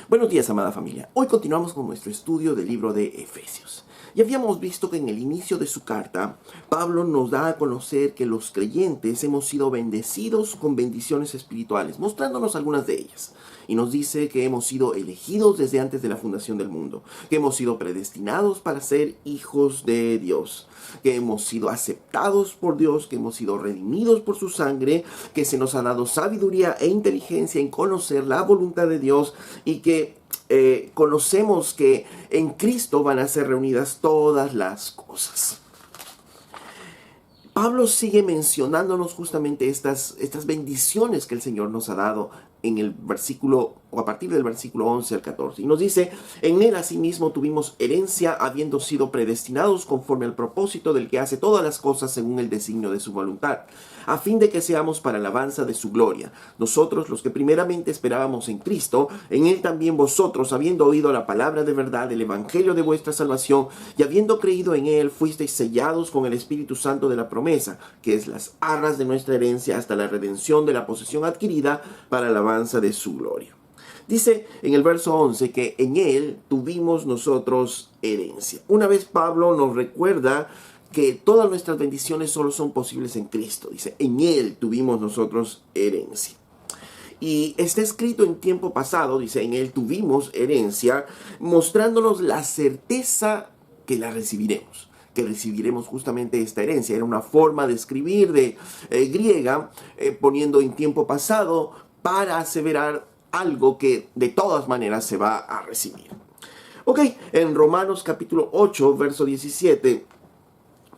Buenos días, amada familia. Hoy continuamos con nuestro estudio del libro de Efesios. Ya habíamos visto que en el inicio de su carta, Pablo nos da a conocer que los creyentes hemos sido bendecidos con bendiciones espirituales, mostrándonos algunas de ellas. Y nos dice que hemos sido elegidos desde antes de la fundación del mundo, que hemos sido predestinados para ser hijos de Dios, que hemos sido aceptados por Dios, que hemos sido redimidos por su sangre, que se nos ha dado sabiduría e inteligencia en conocer la voluntad de Dios y que conocemos que en Cristo van a ser reunidas todas las cosas. Pablo sigue mencionándonos justamente estas bendiciones que el Señor nos ha dado en el versículo, o a partir del versículo 11 al 14. Y nos dice: en él asimismo tuvimos herencia, habiendo sido predestinados conforme al propósito del que hace todas las cosas según el designio de su voluntad, a fin de que seamos para alabanza de su gloria. Nosotros, los que primeramente esperábamos en Cristo, en él también vosotros, habiendo oído la palabra de verdad, el evangelio de vuestra salvación, y habiendo creído en él, fuisteis sellados con el Espíritu Santo de la promesa, que es las arras de nuestra herencia hasta la redención de la posesión adquirida para alabanza de su gloria. Dice en el verso 11 que en él tuvimos nosotros herencia. Una vez Pablo nos recuerda que todas nuestras bendiciones solo son posibles en Cristo. Dice, en él tuvimos nosotros herencia. Y está escrito en tiempo pasado, dice, en él tuvimos herencia, mostrándonos la certeza que la recibiremos. Que recibiremos justamente esta herencia. Era una forma de escribir de griega, poniendo en tiempo pasado para aseverar algo que de todas maneras se va a recibir. Ok, en Romanos capítulo 8, verso 17,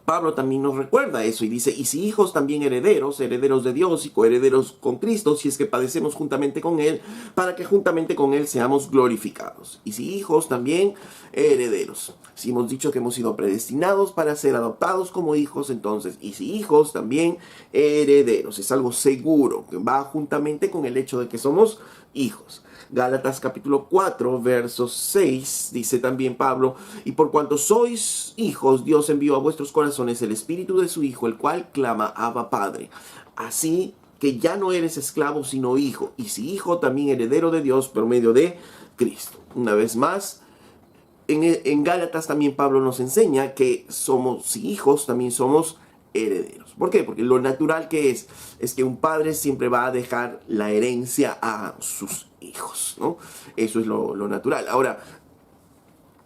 Pablo también nos recuerda eso y dice: y si hijos, también herederos, herederos de Dios y coherederos con Cristo, si es que padecemos juntamente con él, para que juntamente con él seamos glorificados. Y si hijos, también herederos. Si hemos dicho que hemos sido predestinados para ser adoptados como hijos, entonces, y si hijos, también herederos. Es algo seguro, que va juntamente con el hecho de que somos hijos. Gálatas capítulo 4, verso 6, dice también Pablo: y por cuanto sois hijos, Dios envió a vuestros corazones el espíritu de su Hijo, el cual clama: Abba, Padre. Así que ya no eres esclavo, sino hijo, y si hijo, también heredero de Dios por medio de Cristo. Una vez más, en Gálatas también Pablo nos enseña que somos, si hijos, también somos herederos. ¿Por qué? Porque lo natural que es que un padre siempre va a dejar la herencia a sus hijos, ¿no? Eso es lo natural. Ahora,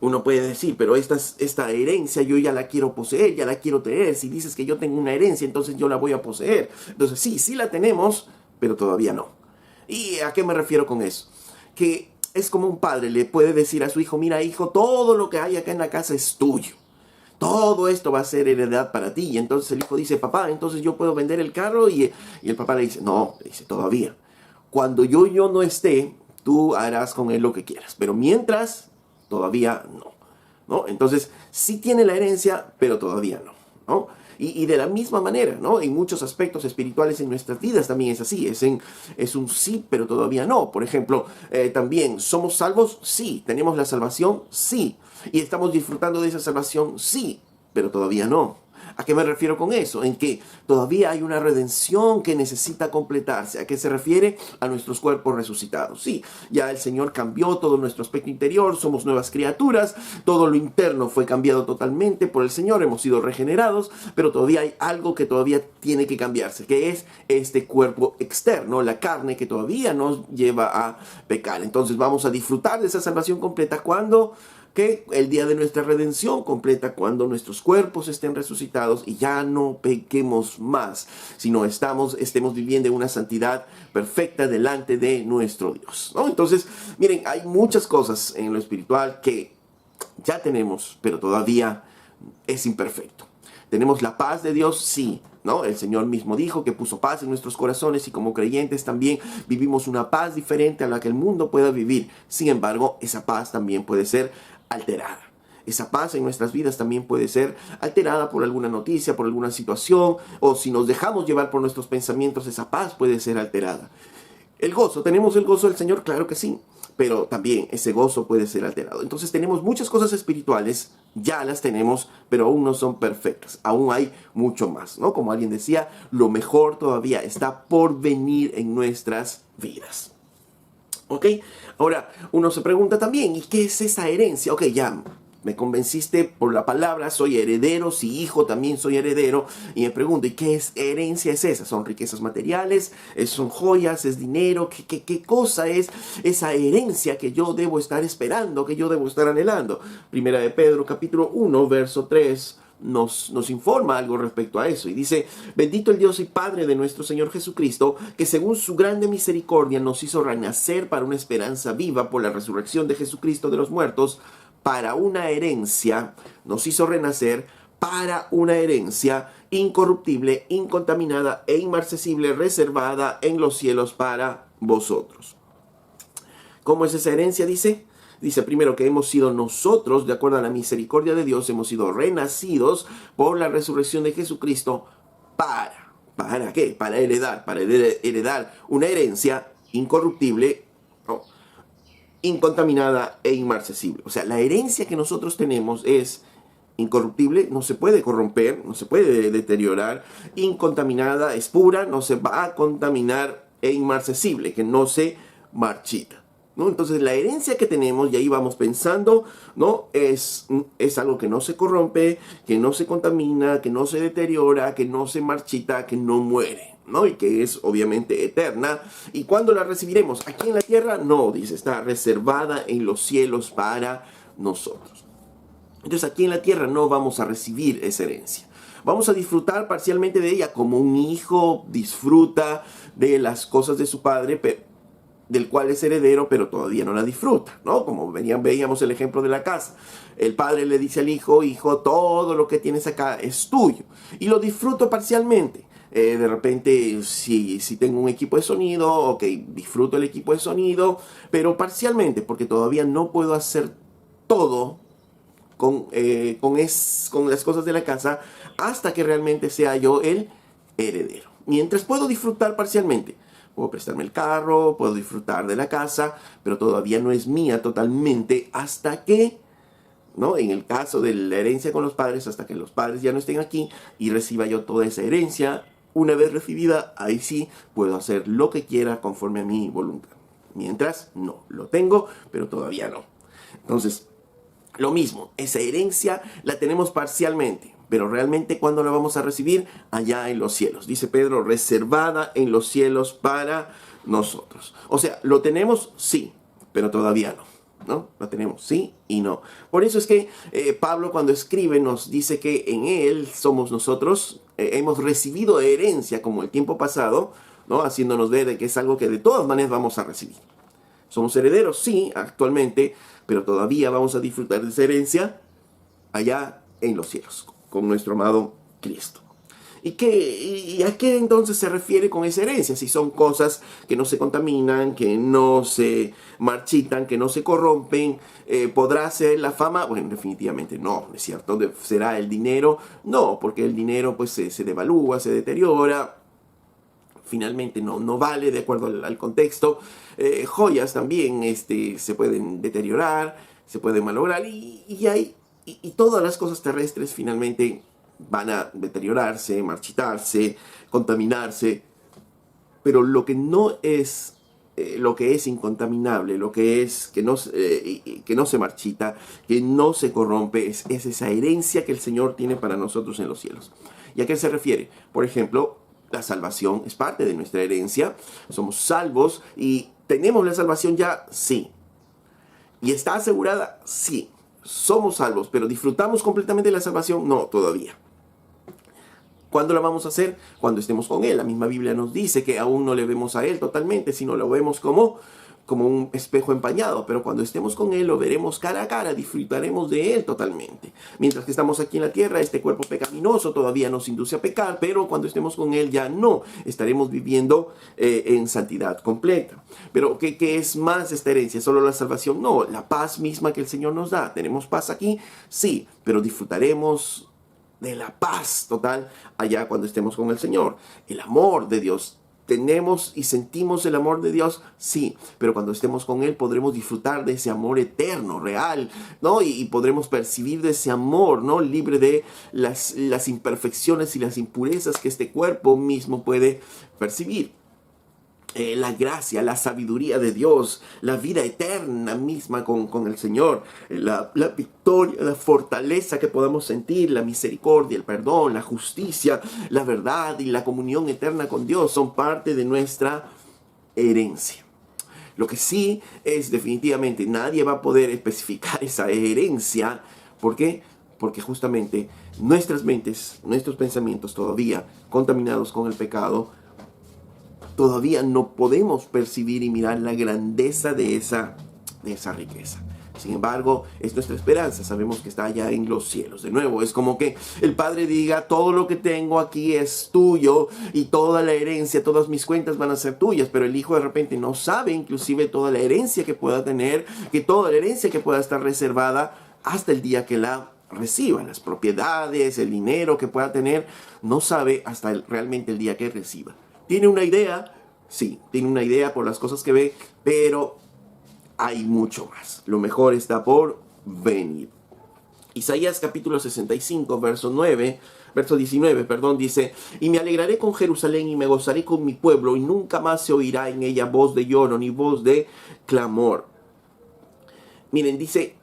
uno puede decir, pero esta herencia yo ya la quiero poseer, ya la quiero tener. Si dices que yo tengo una herencia, entonces yo la voy a poseer. Entonces sí la tenemos, pero todavía no. ¿Y a qué me refiero con eso? Que es como un padre le puede decir a su hijo: mira, hijo, todo lo que hay acá en la casa es tuyo. Todo esto va a ser heredad para ti. Y entonces el hijo dice: papá, entonces yo puedo vender el carro. Y el papá le dice: no, le dice, todavía. Cuando yo no esté, tú harás con él lo que quieras. Pero mientras, todavía no. Entonces, sí tiene la herencia, pero todavía no. Y de la misma manera, ¿no? En muchos aspectos espirituales en nuestras vidas también es así. Es un sí, pero todavía no. Por ejemplo, también, ¿somos salvos? Sí. ¿Tenemos la salvación? Sí. ¿Y estamos disfrutando de esa salvación? Sí, pero todavía no. ¿A qué me refiero con eso? En que todavía hay una redención que necesita completarse. ¿A qué se refiere? A nuestros cuerpos resucitados. Sí, ya el Señor cambió todo nuestro aspecto interior, somos nuevas criaturas, todo lo interno fue cambiado totalmente por el Señor, hemos sido regenerados, pero todavía hay algo que todavía tiene que cambiarse, que es este cuerpo externo, la carne que todavía nos lleva a pecar. Entonces vamos a disfrutar de esa salvación completa cuando... que el día de nuestra redención completa, cuando nuestros cuerpos estén resucitados y ya no pequemos más, sino estemos viviendo una santidad perfecta delante de nuestro Dios, ¿no? Entonces, miren, hay muchas cosas en lo espiritual que ya tenemos, pero todavía es imperfecto. ¿Tenemos la paz de Dios? Sí, ¿no? El Señor mismo dijo que puso paz en nuestros corazones y como creyentes también vivimos una paz diferente a la que el mundo pueda vivir. Sin embargo, esa paz también puede ser alterada. Esa paz en nuestras vidas también puede ser alterada por alguna noticia, por alguna situación, o si nos dejamos llevar por nuestros pensamientos, esa paz puede ser alterada. El gozo, ¿tenemos el gozo del Señor? Claro que sí, pero también ese gozo puede ser alterado. Entonces tenemos muchas cosas espirituales, ya las tenemos, pero aún no son perfectas. Aún hay mucho más, ¿no? Como alguien decía, lo mejor todavía está por venir en nuestras vidas. ¿Ok? Ahora, uno se pregunta también, ¿y qué es esa herencia? Ok, ya me convenciste por la palabra, soy heredero, si hijo también soy heredero, y me pregunto, ¿y qué herencia es esa? ¿Son riquezas materiales? ¿Son joyas? ¿Es dinero? ¿Qué cosa es esa herencia que yo debo estar esperando, que yo debo estar anhelando? Primera de Pedro, capítulo 1, verso 3. Nos informa algo respecto a eso y dice: bendito el Dios y Padre de nuestro Señor Jesucristo, que según su grande misericordia nos hizo renacer para una esperanza viva por la resurrección de Jesucristo de los muertos, para una herencia, nos hizo renacer para una herencia incorruptible, incontaminada e inmarcesible, reservada en los cielos para vosotros. ¿Cómo es esa herencia? Dice primero que hemos sido nosotros, de acuerdo a la misericordia de Dios, hemos sido renacidos por la resurrección de Jesucristo ¿para qué? Para heredar una herencia incorruptible, ¿no?, incontaminada e inmarcesible. O sea, la herencia que nosotros tenemos es incorruptible, no se puede corromper, no se puede deteriorar, incontaminada, es pura, no se va a contaminar, e inmarcesible, que no se marchita, ¿no? Entonces la herencia que tenemos, y ahí vamos pensando, ¿no?, es algo que no se corrompe, que no se contamina, que no se deteriora, que no se marchita, que no muere, ¿no?, y que es obviamente eterna. ¿Y cuándo la recibiremos? ¿Aquí en la tierra? No, dice, está reservada en los cielos para nosotros. Entonces aquí en la tierra no vamos a recibir esa herencia. Vamos a disfrutar parcialmente de ella, como un hijo disfruta de las cosas de su padre, del cual es heredero, pero todavía no la disfruta, ¿no? Como veíamos el ejemplo de la casa. El padre le dice al hijo: hijo, todo lo que tienes acá es tuyo. Y lo disfruto parcialmente. De repente, si tengo un equipo de sonido, ok, disfruto el equipo de sonido, pero parcialmente, porque todavía no puedo hacer todo con las cosas de la casa hasta que realmente sea yo el heredero. Mientras puedo disfrutar parcialmente, puedo prestarme el carro, puedo disfrutar de la casa, pero todavía no es mía totalmente hasta que, ¿no?, en el caso de la herencia con los padres, hasta que los padres ya no estén aquí y reciba yo toda esa herencia. Una vez recibida, ahí sí puedo hacer lo que quiera conforme a mi voluntad. Mientras, no, lo tengo, pero todavía no. Entonces, lo mismo, esa herencia la tenemos parcialmente, pero realmente ¿cuándo la vamos a recibir? Allá en los cielos. Dice Pedro, reservada en los cielos para nosotros. O sea, ¿lo tenemos? Sí, pero todavía no. Lo tenemos, sí y no. Por eso es que Pablo, cuando escribe, nos dice que en él somos nosotros, hemos recibido herencia como el tiempo pasado, ¿no?, haciéndonos ver de que es algo que de todas maneras vamos a recibir. Somos herederos, sí, actualmente, pero todavía vamos a disfrutar de esa herencia allá en los cielos, con nuestro amado Cristo. ¿Y a qué entonces se refiere con esa herencia? Si son cosas que no se contaminan, que no se marchitan, que no se corrompen, ¿podrá ser la fama? Bueno, definitivamente no, ¿es cierto? ¿Será el dinero? No, porque el dinero pues se devalúa, se deteriora. Finalmente no vale de acuerdo al contexto. Joyas también se pueden deteriorar, se pueden malograr, y todas las cosas terrestres finalmente van a deteriorarse, marchitarse, contaminarse. Pero lo que no es, lo que es incontaminable, lo que es que no se marchita, que no se corrompe, es esa herencia que el Señor tiene para nosotros en los cielos. ¿Y a qué se refiere? Por ejemplo, la salvación es parte de nuestra herencia. Somos salvos y tenemos la salvación ya, sí. ¿Y está asegurada? Sí. Somos salvos, pero ¿disfrutamos completamente de la salvación? No, todavía. ¿Cuándo la vamos a hacer? Cuando estemos con Él. La misma Biblia nos dice que aún no le vemos a Él totalmente, sino lo vemos como un espejo empañado, pero cuando estemos con Él lo veremos cara a cara, disfrutaremos de Él totalmente. Mientras que estamos aquí en la tierra, este cuerpo pecaminoso todavía nos induce a pecar, pero cuando estemos con Él ya no, estaremos viviendo en santidad completa. Pero ¿qué es más esta herencia? ¿Solo la salvación? No, la paz misma que el Señor nos da. ¿Tenemos paz aquí? Sí, pero disfrutaremos de la paz total allá cuando estemos con el Señor. El amor de Dios. ¿Tenemos y sentimos el amor de Dios? Sí, pero cuando estemos con Él podremos disfrutar de ese amor eterno, real, ¿no? Y podremos percibir de ese amor, ¿no?, libre de las imperfecciones y las impurezas que este cuerpo mismo puede percibir. la gracia, la sabiduría de Dios, la vida eterna misma con el Señor, la victoria, la fortaleza que podamos sentir, la misericordia, el perdón, la justicia, la verdad y la comunión eterna con Dios son parte de nuestra herencia. Lo que sí es definitivamente nadie va a poder especificar esa herencia. ¿Por qué? Porque justamente nuestras mentes, nuestros pensamientos todavía contaminados con el pecado, todavía no podemos percibir y mirar la grandeza de esa riqueza. Sin embargo, es nuestra esperanza. Sabemos que está allá en los cielos. De nuevo, es como que el Padre diga, todo lo que tengo aquí es tuyo y toda la herencia, todas mis cuentas van a ser tuyas. Pero el Hijo de repente no sabe inclusive toda la herencia que pueda tener, que toda la herencia que pueda estar reservada hasta el día que la reciba. Las propiedades, el dinero que pueda tener, no sabe hasta realmente el día que reciba. ¿Tiene una idea? Sí, tiene una idea por las cosas que ve, pero hay mucho más. Lo mejor está por venir. Isaías capítulo 65, verso 19, dice: y me alegraré con Jerusalén y me gozaré con mi pueblo, y nunca más se oirá en ella voz de lloro ni voz de clamor. Miren, dice,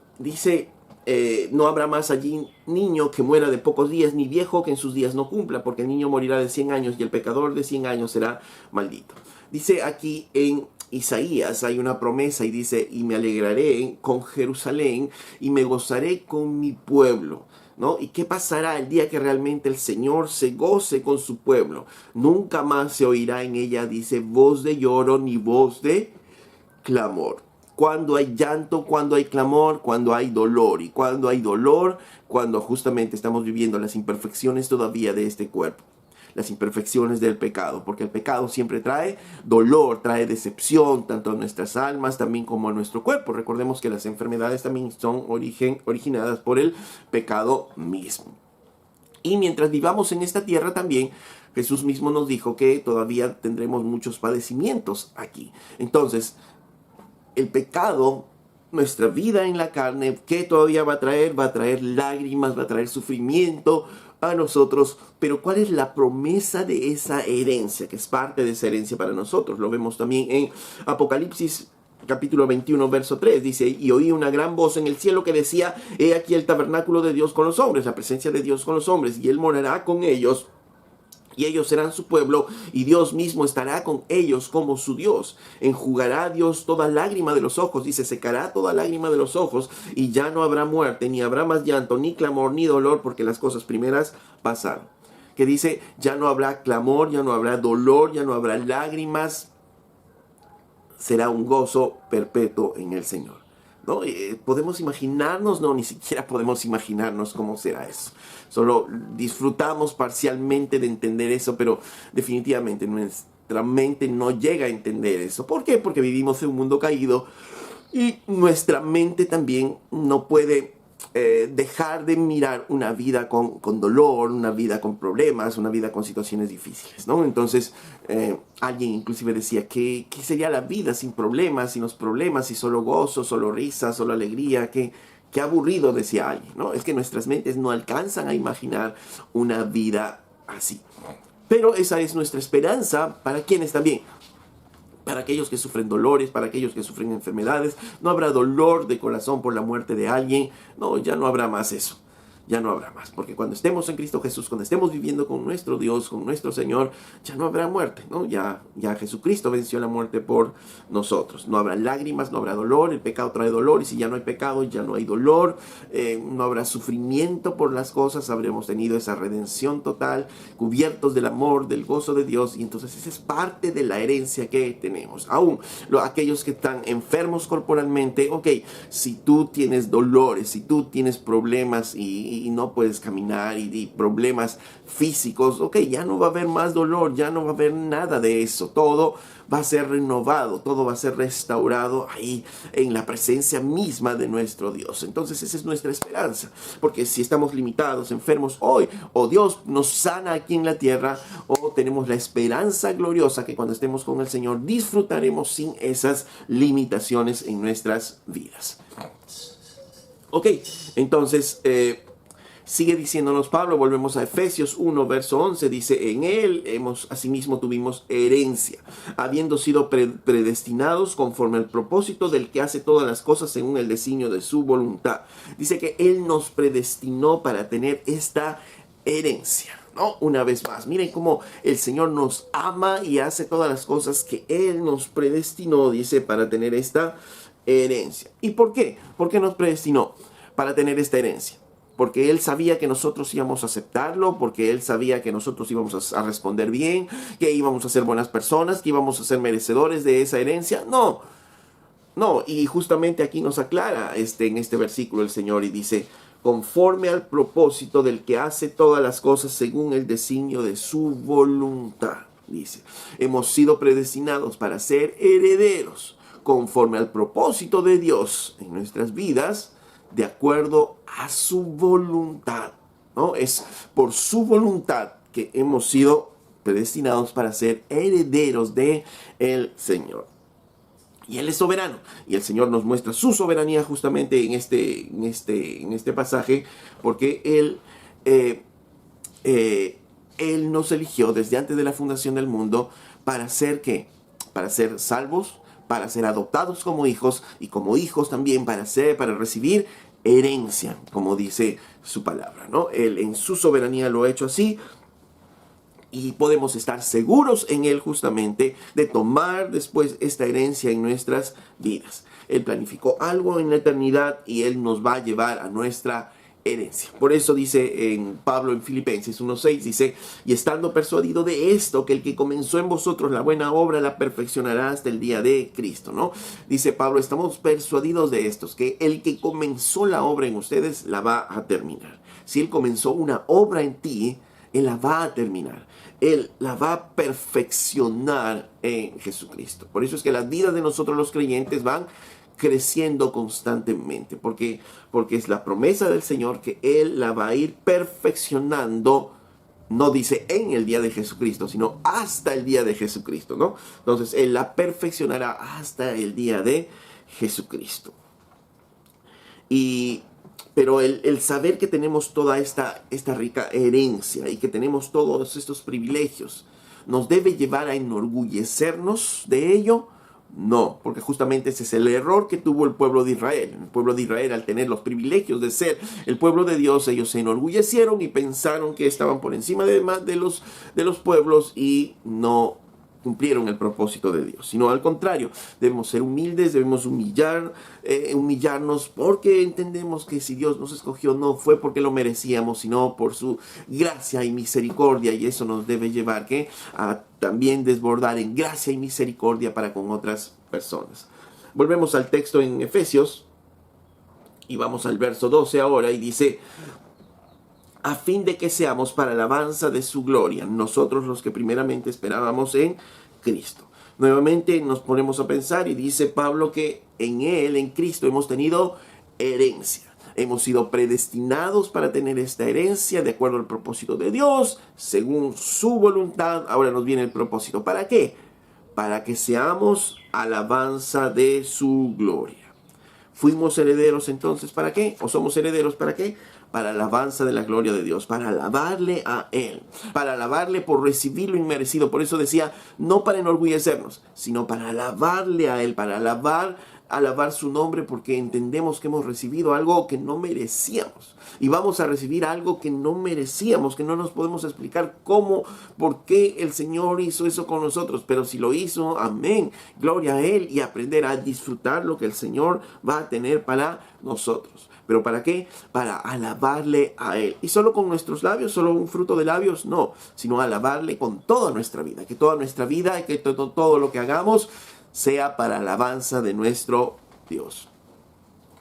no habrá más allí niño que muera de pocos días, ni viejo que en sus días no cumpla, porque el niño morirá de 100 años y el pecador de 100 años será maldito. Dice aquí en Isaías hay una promesa y dice: y me alegraré con Jerusalén y me gozaré con mi pueblo, ¿no? ¿Y qué pasará el día que realmente el Señor se goce con su pueblo? Nunca más se oirá en ella, dice, voz de lloro ni voz de clamor. Cuando hay llanto, cuando hay clamor, cuando hay dolor. Y cuando hay dolor, cuando justamente estamos viviendo las imperfecciones todavía de este cuerpo. Las imperfecciones del pecado. Porque el pecado siempre trae dolor, trae decepción, tanto a nuestras almas también como a nuestro cuerpo. Recordemos que las enfermedades también son originadas por el pecado mismo. Y mientras vivamos en esta tierra también, Jesús mismo nos dijo que todavía tendremos muchos padecimientos aquí. Entonces, el pecado, nuestra vida en la carne, ¿qué todavía va a traer? Va a traer lágrimas, va a traer sufrimiento a nosotros. Pero ¿cuál es la promesa de esa herencia? Que es parte de esa herencia para nosotros. Lo vemos también en Apocalipsis capítulo 21, verso 3. Dice: y oí una gran voz en el cielo que decía: he aquí el tabernáculo de Dios con los hombres, la presencia de Dios con los hombres, y Él morará con ellos. Y ellos serán su pueblo, y Dios mismo estará con ellos como su Dios. Enjugará Dios toda lágrima de los ojos, dice, secará toda lágrima de los ojos, y ya no habrá muerte, ni habrá más llanto, ni clamor, ni dolor, porque las cosas primeras pasaron. Que dice, ya no habrá clamor, ya no habrá dolor, ya no habrá lágrimas. Será un gozo perpetuo en el Señor. ¿No? Podemos imaginarnos, no, ni siquiera podemos imaginarnos cómo será eso. Solo disfrutamos parcialmente de entender eso, pero definitivamente nuestra mente no llega a entender eso. ¿Por qué? Porque vivimos en un mundo caído y nuestra mente también no puede dejar de mirar una vida con dolor, una vida con problemas, una vida con situaciones difíciles, ¿no? Entonces, alguien inclusive decía, ¿qué sería la vida sin problemas, sin los problemas, y solo gozo, solo risa, solo alegría? Qué aburrido, decía alguien, ¿no? Es que nuestras mentes no alcanzan a imaginar una vida así. Pero esa es nuestra esperanza. ¿Para quienes también? Para aquellos que sufren dolores, para aquellos que sufren enfermedades. No habrá dolor de corazón por la muerte de alguien. No, ya no habrá más eso. Ya no habrá más, porque cuando estemos en Cristo Jesús, cuando estemos viviendo con nuestro Dios, con nuestro Señor, ya no habrá muerte, ¿no? Ya Jesucristo venció la muerte por nosotros. No habrá lágrimas, no habrá dolor, el pecado trae dolor, y si ya no hay pecado, ya no hay dolor, no habrá sufrimiento por las cosas, habremos tenido esa redención total, cubiertos del amor, del gozo de Dios, y entonces esa es parte de la herencia que tenemos. Aún aquellos que están enfermos corporalmente, ok, si tú tienes dolores, si tú tienes problemas y no puedes caminar y problemas físicos, ok, ya no va a haber más dolor, ya no va a haber nada de eso. Todo va a ser renovado, todo va a ser restaurado ahí en la presencia misma de nuestro Dios. Entonces esa es nuestra esperanza, porque si estamos limitados, enfermos hoy, o Dios nos sana aquí en la tierra, o tenemos la esperanza gloriosa que cuando estemos con el Señor disfrutaremos sin esas limitaciones en nuestras vidas. Ok, entonces Sigue diciéndonos Pablo, volvemos a Efesios 1, verso 11, dice, en él asimismo tuvimos herencia, habiendo sido predestinados conforme al propósito del que hace todas las cosas según el designio de su voluntad. Dice que él nos predestinó para tener esta herencia, ¿no? Una vez más, miren cómo el Señor nos ama y hace todas las cosas que él nos predestinó, dice, para tener esta herencia. ¿Y por qué? ¿Por qué nos predestinó para tener esta herencia? Porque él sabía que nosotros íbamos a aceptarlo, porque él sabía que nosotros íbamos a responder bien, que íbamos a ser buenas personas, que íbamos a ser merecedores de esa herencia. No, y justamente aquí nos aclara en este versículo el Señor y dice, conforme al propósito del que hace todas las cosas según el designio de su voluntad. Dice, hemos sido predestinados para ser herederos, conforme al propósito de Dios en nuestras vidas, de acuerdo a su voluntad, ¿no? Es por su voluntad que hemos sido predestinados para ser herederos de el Señor. Y Él es soberano. Y el Señor nos muestra su soberanía justamente en este pasaje, porque Él nos eligió desde antes de la fundación del mundo para ser ¿qué? Para ser salvos, para ser adoptados como hijos, y como hijos también para recibir herencia, como dice su palabra, ¿no? Él en su soberanía lo ha hecho así, y podemos estar seguros en Él justamente de tomar después esta herencia en nuestras vidas. Él planificó algo en la eternidad y Él nos va a llevar a nuestra herencia. Por eso dice en Pablo en Filipenses 1:6, dice, y estando persuadido de esto, que el que comenzó en vosotros la buena obra la perfeccionará hasta el día de Cristo, ¿no? Dice Pablo, estamos persuadidos de estos, que el que comenzó la obra en ustedes la va a terminar. Si Él comenzó una obra en ti, Él la va a terminar. Él la va a perfeccionar en Jesucristo. Por eso es que las vidas de nosotros los creyentes van creciendo constantemente, porque es la promesa del Señor que Él la va a ir perfeccionando, no dice en el día de Jesucristo, sino hasta el día de Jesucristo, ¿no? Entonces Él la perfeccionará hasta el día de Jesucristo. Pero el saber que tenemos toda esta rica herencia y que tenemos todos estos privilegios, ¿nos debe llevar a enorgullecernos de ello? No, porque justamente ese es el error que tuvo el pueblo de Israel. El pueblo de Israel, al tener los privilegios de ser el pueblo de Dios, ellos se enorgullecieron y pensaron que estaban por encima de los pueblos y no cumplieron el propósito de Dios, sino al contrario, debemos ser humildes, debemos humillarnos porque entendemos que si Dios nos escogió no fue porque lo merecíamos, sino por su gracia y misericordia, y eso nos debe llevar a también desbordar en gracia y misericordia para con otras personas. Volvemos al texto en Efesios y vamos al verso 12 ahora, y dice, a fin de que seamos para alabanza de su gloria, nosotros los que primeramente esperábamos en Cristo. Nuevamente nos ponemos a pensar y dice Pablo que en Él, en Cristo, hemos tenido herencia. Hemos sido predestinados para tener esta herencia de acuerdo al propósito de Dios, según su voluntad. Ahora nos viene el propósito. ¿Para qué? Para que seamos alabanza de su gloria. ¿Fuimos herederos entonces para qué? ¿O somos herederos para qué? Para alabanza de la gloria de Dios, para alabarle a Él, para alabarle por recibir lo inmerecido. Por eso decía, no para enorgullecernos, sino para alabarle a Él, para alabar su nombre, porque entendemos que hemos recibido algo que no merecíamos. Y vamos a recibir algo que no merecíamos, que no nos podemos explicar cómo, por qué el Señor hizo eso con nosotros. Pero si lo hizo, amén, gloria a Él, y aprender a disfrutar lo que el Señor va a tener para nosotros. ¿Pero para qué? Para alabarle a Él. ¿Y solo con nuestros labios? ¿Solo un fruto de labios? No, sino alabarle con toda nuestra vida. Que toda nuestra vida, que todo lo que hagamos sea para alabanza de nuestro Dios.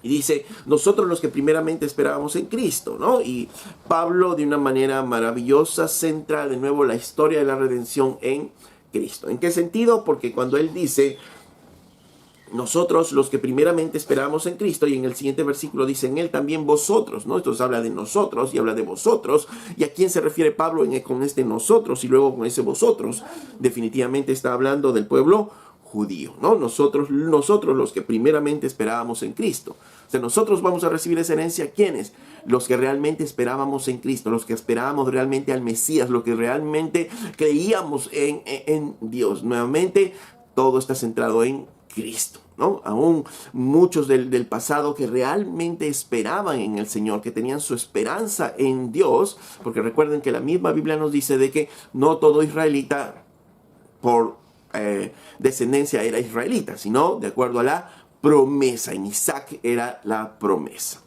Y dice, nosotros los que primeramente esperábamos en Cristo, ¿no? Y Pablo de una manera maravillosa centra de nuevo la historia de la redención en Cristo. ¿En qué sentido? Porque cuando él dice, nosotros los que primeramente esperábamos en Cristo, y en el siguiente versículo dice, en Él también vosotros, ¿no? Entonces habla de nosotros y habla de vosotros. ¿Y a quién se refiere Pablo con este nosotros y luego con ese vosotros? Definitivamente está hablando del pueblo judío, ¿no? Nosotros los que primeramente esperábamos en Cristo. O sea, nosotros vamos a recibir esa herencia. ¿Quiénes? Los que realmente esperábamos en Cristo, los que esperábamos realmente al Mesías, los que realmente creíamos en Dios. Nuevamente, todo está centrado en Cristo, ¿no? Aún muchos del pasado que realmente esperaban en el Señor, que tenían su esperanza en Dios, porque recuerden que la misma Biblia nos dice de que no todo israelita por descendencia era israelita, sino de acuerdo a la promesa. En Isaac era la promesa.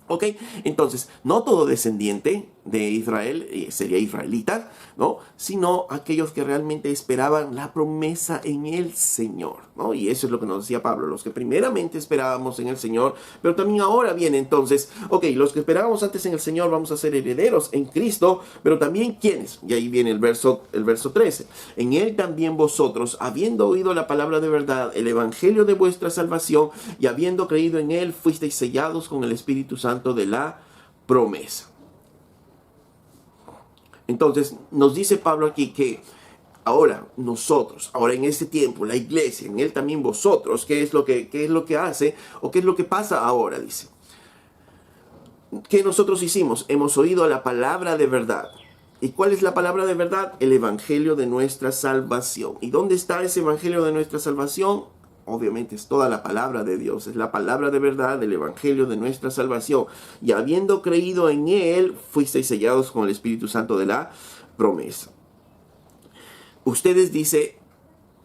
¿Ok? Entonces, no todo descendiente de Israel sería israelita, ¿no? Sino aquellos que realmente esperaban la promesa en el Señor, ¿no? Y eso es lo que nos decía Pablo, los que primeramente esperábamos en el Señor, pero también ahora viene entonces, ok, los que esperábamos antes en el Señor vamos a ser herederos en Cristo, pero también ¿quiénes? Y ahí viene el verso 13. En Él también vosotros, habiendo oído la palabra de verdad, el evangelio de vuestra salvación, y habiendo creído en Él, fuisteis sellados con el Espíritu Santo de la promesa. Entonces, nos dice Pablo aquí que ahora nosotros, ahora en este tiempo, la iglesia, en Él también vosotros, ¿qué es lo que hace o qué es lo que pasa ahora? Dice, ¿qué nosotros hicimos? Hemos oído la palabra de verdad. ¿Y cuál es la palabra de verdad? El evangelio de nuestra salvación. ¿Y dónde está ese evangelio de nuestra salvación? Obviamente es toda la palabra de Dios, es la palabra de verdad del evangelio de nuestra salvación. Y habiendo creído en Él, fuisteis sellados con el Espíritu Santo de la promesa. Ustedes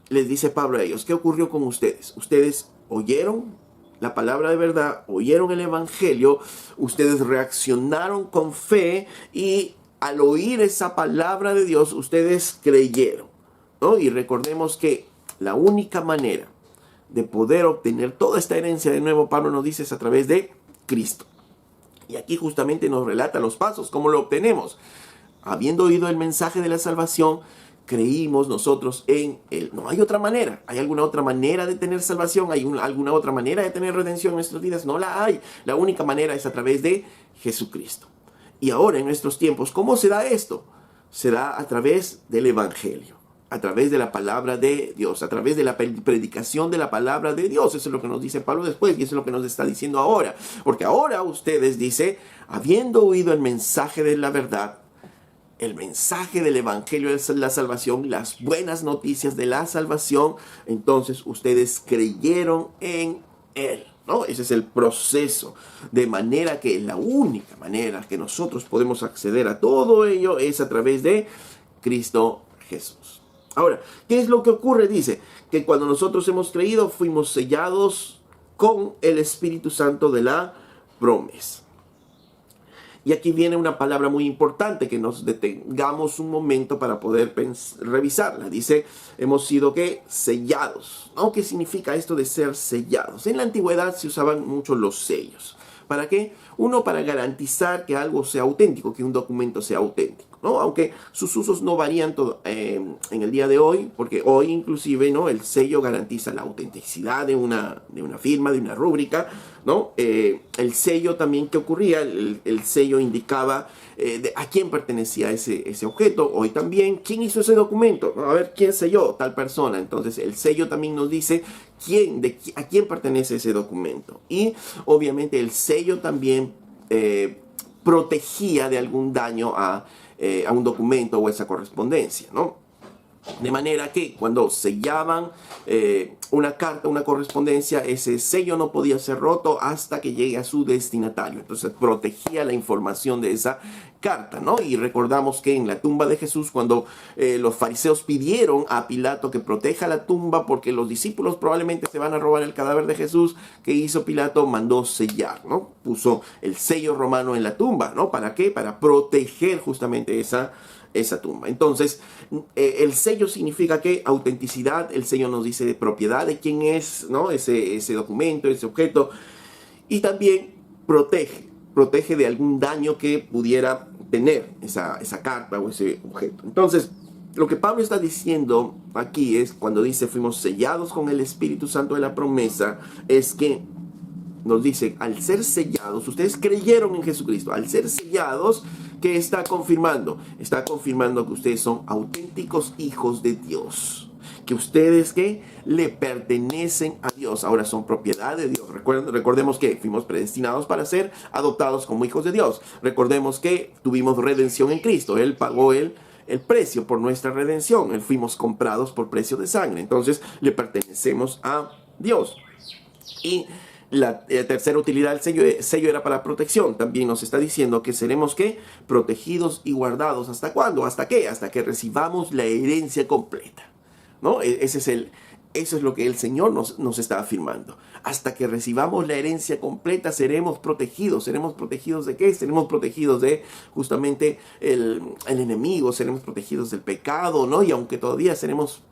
les dice Pablo a ellos, ¿qué ocurrió con ustedes? Ustedes oyeron la palabra de verdad, oyeron el evangelio, ustedes reaccionaron con fe y al oír esa palabra de Dios, ustedes creyeron, ¿no? Y recordemos que la única manera de poder obtener toda esta herencia, de nuevo Pablo nos dice, es a través de Cristo. Y aquí justamente nos relata los pasos, cómo lo obtenemos. Habiendo oído el mensaje de la salvación, creímos nosotros en Él. No hay otra manera. ¿Hay alguna otra manera de tener salvación? ¿Hay alguna otra manera de tener redención en nuestras vidas? No la hay. La única manera es a través de Jesucristo. Y ahora en nuestros tiempos, ¿cómo se da esto? Se da a través del evangelio, a través de la palabra de Dios, a través de la predicación de la palabra de Dios. Eso es lo que nos dice Pablo después y eso es lo que nos está diciendo ahora. Porque ahora ustedes, dice, habiendo oído el mensaje de la verdad, el mensaje del evangelio de la salvación, las buenas noticias de la salvación, entonces ustedes creyeron en Él, ¿no? Ese es el proceso, de manera que la única manera que nosotros podemos acceder a todo ello es a través de Cristo Jesús. Ahora, ¿qué es lo que ocurre? Dice que cuando nosotros hemos creído, fuimos sellados con el Espíritu Santo de la promesa. Y aquí viene una palabra muy importante, que nos detengamos un momento para poder revisarla. Dice, hemos sido ¿qué? Sellados, ¿no? ¿Qué significa esto de ser sellados? En la antigüedad se usaban mucho los sellos. ¿Para qué? Uno, para garantizar que algo sea auténtico, que un documento sea auténtico, ¿no? Aunque sus usos no varían en el día de hoy, porque hoy inclusive, ¿no? El sello garantiza la autenticidad de una firma, de una rúbrica, ¿no? El sello también, ¿qué ocurría? El sello indicaba a quién pertenecía ese objeto. Hoy también, ¿quién hizo ese documento? A ver, ¿quién selló? Tal persona. Entonces, el sello también nos dice a quién pertenece ese documento. Y, obviamente, el sello también protegía de algún daño a un documento o esa correspondencia, ¿no? De manera que cuando sellaban una carta, una correspondencia, ese sello no podía ser roto hasta que llegue a su destinatario. Entonces protegía la información de esa carta, ¿no? Y recordamos que en la tumba de Jesús, cuando los fariseos pidieron a Pilato que proteja la tumba porque los discípulos probablemente se van a robar el cadáver de Jesús, ¿qué hizo Pilato? Mandó sellar, ¿no? Puso el sello romano en la tumba, ¿no? ¿Para qué? Para proteger justamente esa tumba. Entonces, el sello significa que autenticidad, el sello nos dice de propiedad de quién es, ¿no? ese documento, ese objeto, y también protege de algún daño que pudiera tener esa carta o ese objeto. Entonces, lo que Pablo está diciendo aquí es, cuando dice fuimos sellados con el Espíritu Santo de la promesa, es que nos dice, al ser sellados, ustedes creyeron en Jesucristo, al ser sellados, ¿qué está confirmando? Está confirmando que ustedes son auténticos hijos de Dios, que ustedes que le pertenecen a Dios, ahora son propiedad de Dios. Recordemos que fuimos predestinados para ser adoptados como hijos de Dios. Recordemos que tuvimos redención en Cristo. Él pagó el precio por nuestra redención. Él fuimos comprados por precio de sangre. Entonces le pertenecemos a Dios. Y la tercera utilidad del sello era para protección. También nos está diciendo que seremos ¿qué? Protegidos y guardados. ¿Hasta cuándo? ¿Hasta qué? Hasta que recibamos la herencia completa, ¿no? Eso es lo que el Señor nos está afirmando. Hasta que recibamos la herencia completa seremos protegidos. ¿Seremos protegidos de qué? Seremos protegidos de justamente el enemigo. Seremos protegidos del pecado, ¿no? Y aunque todavía seremos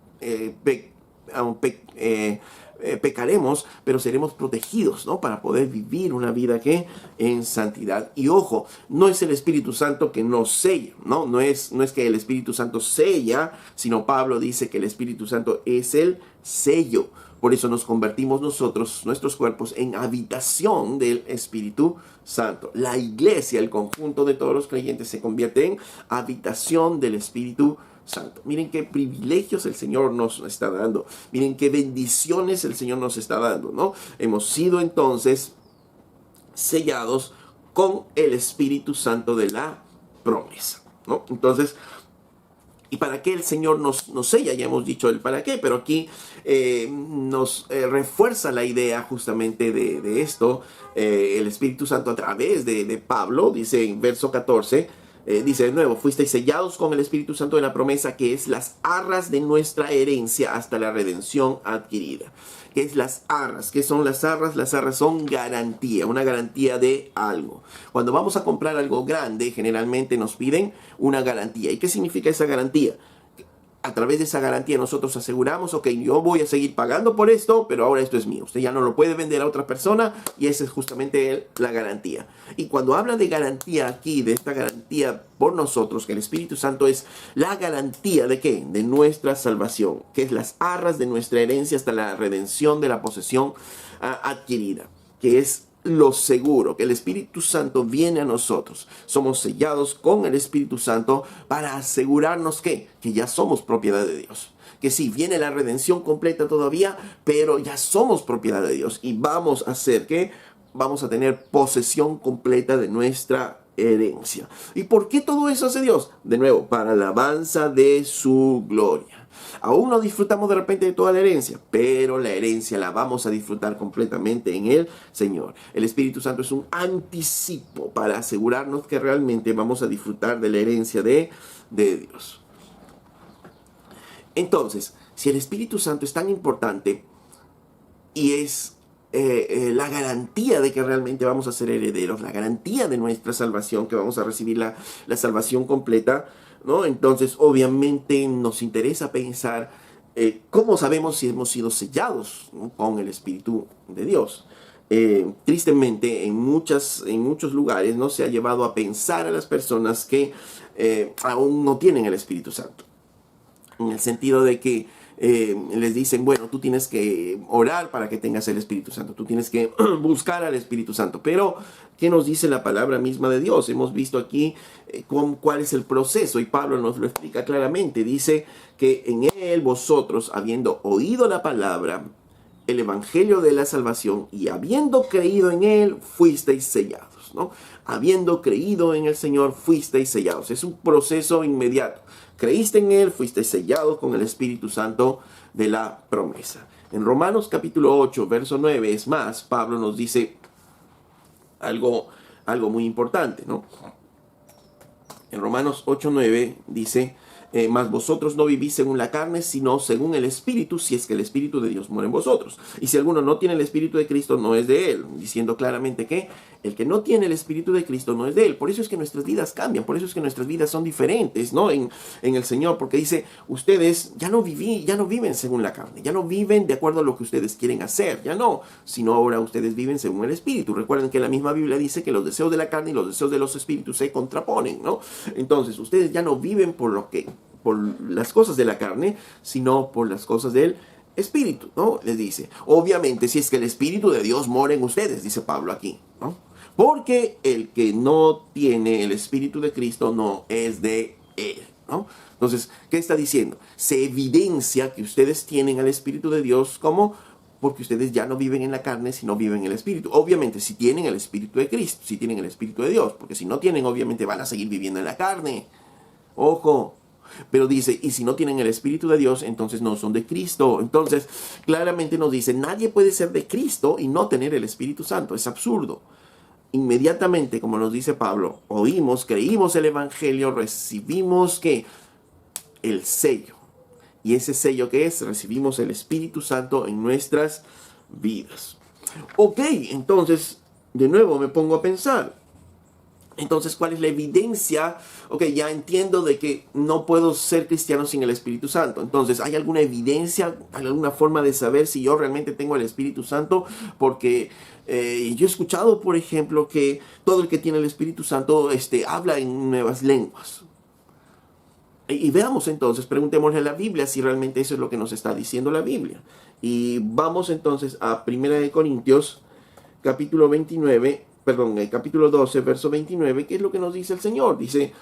pecaremos, pero seremos protegidos, ¿no? Para poder vivir una vida que en santidad. Y ojo, no es el Espíritu Santo que nos sella, ¿no? No es que el Espíritu Santo sella, sino Pablo dice que el Espíritu Santo es el sello. Por eso nos convertimos nuestros cuerpos, en habitación del Espíritu Santo. La iglesia, el conjunto de todos los creyentes, se convierte en habitación del Espíritu Santo. Miren qué privilegios el Señor nos está dando. Miren qué bendiciones el Señor nos está dando, ¿no? Hemos sido entonces sellados con el Espíritu Santo de la promesa, ¿no? Entonces, ¿y para qué el Señor nos sella? Ya hemos dicho el para qué, pero aquí nos refuerza la idea justamente de esto. El Espíritu Santo a través de Pablo, dice en verso 14, dice de nuevo, fuisteis sellados con el Espíritu Santo de la promesa, que es las arras de nuestra herencia hasta la redención adquirida. ¿Qué es las arras? ¿Qué son las arras? Las arras son garantía, una garantía de algo. Cuando vamos a comprar algo grande, generalmente nos piden una garantía. ¿Y qué significa esa garantía? A través de esa garantía nosotros aseguramos, ok, yo voy a seguir pagando por esto, pero ahora esto es mío. Usted ya no lo puede vender a otra persona y esa es justamente la garantía. Y cuando habla de garantía aquí, de esta garantía por nosotros, que el Espíritu Santo es la garantía de ¿qué? De nuestra salvación, que es las arras de nuestra herencia hasta la redención de la posesión adquirida, que es lo seguro, que el Espíritu Santo viene a nosotros. Somos sellados con el Espíritu Santo para asegurarnos que ya somos propiedad de Dios. Que sí, viene la redención completa todavía, pero ya somos propiedad de Dios. Y vamos a hacer que vamos a tener posesión completa de nuestra herencia. ¿Y por qué todo eso hace Dios? De nuevo, para la alabanza de su gloria. Aún no disfrutamos de repente de toda la herencia, pero la herencia la vamos a disfrutar completamente en el Señor. El Espíritu Santo es un anticipo para asegurarnos que realmente vamos a disfrutar de la herencia de Dios. Entonces, si el Espíritu Santo es tan importante y es la garantía de que realmente vamos a ser herederos, la garantía de nuestra salvación, que vamos a recibir la salvación completa, ¿no? Entonces, obviamente, nos interesa pensar cómo sabemos si hemos sido sellados, ¿no? Con el Espíritu de Dios. Tristemente, en muchos lugares no se ha llevado a pensar a las personas que aún no tienen el Espíritu Santo. En el sentido de que les dicen, bueno, tú tienes que orar para que tengas el Espíritu Santo, tú tienes que buscar al Espíritu Santo. Pero, ¿qué nos dice la palabra misma de Dios? Hemos visto aquí cuál es el proceso y Pablo nos lo explica claramente. Dice que en Él vosotros, habiendo oído la palabra, el Evangelio de la salvación, y habiendo creído en Él, fuisteis sellados, ¿no? Habiendo creído en el Señor, fuisteis sellados. Es un proceso inmediato. Creíste en Él, fuiste sellado con el Espíritu Santo de la promesa. En Romanos capítulo 8, verso 9, es más, Pablo nos dice algo muy importante, ¿no? En Romanos 8, 9 dice, mas vosotros no vivís según la carne, sino según el Espíritu, si es que el Espíritu de Dios mora en vosotros. Y si alguno no tiene el Espíritu de Cristo, no es de Él. Diciendo claramente que el que no tiene el Espíritu de Cristo no es de Él. Por eso es que nuestras vidas cambian, por eso es que nuestras vidas son diferentes, ¿no? En el Señor, porque dice, ustedes ya no viven según la carne, ya no viven de acuerdo a lo que ustedes quieren hacer, ya no, sino ahora ustedes viven según el Espíritu. Recuerden que la misma Biblia dice que los deseos de la carne y los deseos de los espíritus se contraponen, ¿no? Entonces, ustedes ya no viven por las cosas de la carne, sino por las cosas del Espíritu, ¿no? Les dice, obviamente, si es que el Espíritu de Dios mora en ustedes, dice Pablo aquí, ¿no? Porque el que no tiene el Espíritu de Cristo no es de Él. ¿no? Entonces, ¿qué está diciendo? Se evidencia que ustedes tienen al Espíritu de Dios como porque ustedes ya no viven en la carne, sino viven en el Espíritu. Obviamente, si tienen el Espíritu de Cristo, si tienen el Espíritu de Dios, porque si no tienen, obviamente van a seguir viviendo en la carne. Ojo. Pero dice, y si no tienen el Espíritu de Dios, entonces no son de Cristo. Entonces, claramente nos dice, nadie puede ser de Cristo y no tener el Espíritu Santo. Es absurdo. Inmediatamente, como nos dice Pablo, oímos, creímos el Evangelio, recibimos que el sello. Y ese sello que es, recibimos el Espíritu Santo en nuestras vidas. Ok, entonces, de nuevo me pongo a pensar. Entonces, ¿cuál es la evidencia? Ok, ya entiendo de que no puedo ser cristiano sin el Espíritu Santo. Entonces, ¿hay alguna evidencia, hay alguna forma de saber si yo realmente tengo el Espíritu Santo? Porque yo he escuchado, por ejemplo, que todo el que tiene el Espíritu Santo habla en nuevas lenguas. Y veamos entonces, preguntémosle a la Biblia si realmente eso es lo que nos está diciendo la Biblia. Y vamos entonces a 1 Corintios, capítulo 12, verso 29, ¿qué es lo que nos dice el Señor? Dice,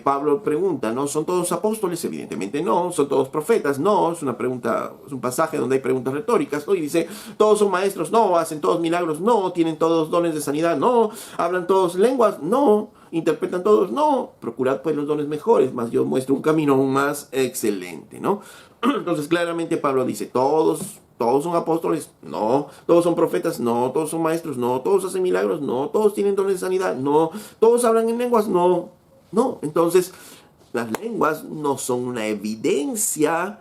Pablo pregunta, ¿no? ¿Son todos apóstoles? Evidentemente no. ¿Son todos profetas? No. Es una pregunta, es un pasaje donde hay preguntas retóricas, ¿no? Y dice, ¿todos son maestros? No. ¿Hacen todos milagros? No. ¿Tienen todos dones de sanidad? No. ¿Hablan todos lenguas? No. ¿Interpretan todos? No. Procurad pues los dones mejores, mas yo muestro un camino aún más excelente, ¿no? Entonces claramente Pablo dice, ¿todos son apóstoles? No. ¿Todos son profetas? No. ¿Todos son maestros? No. ¿Todos hacen milagros? No. ¿Todos tienen dones de sanidad? No. ¿Todos hablan en lenguas? No. No. Entonces, las lenguas no son una evidencia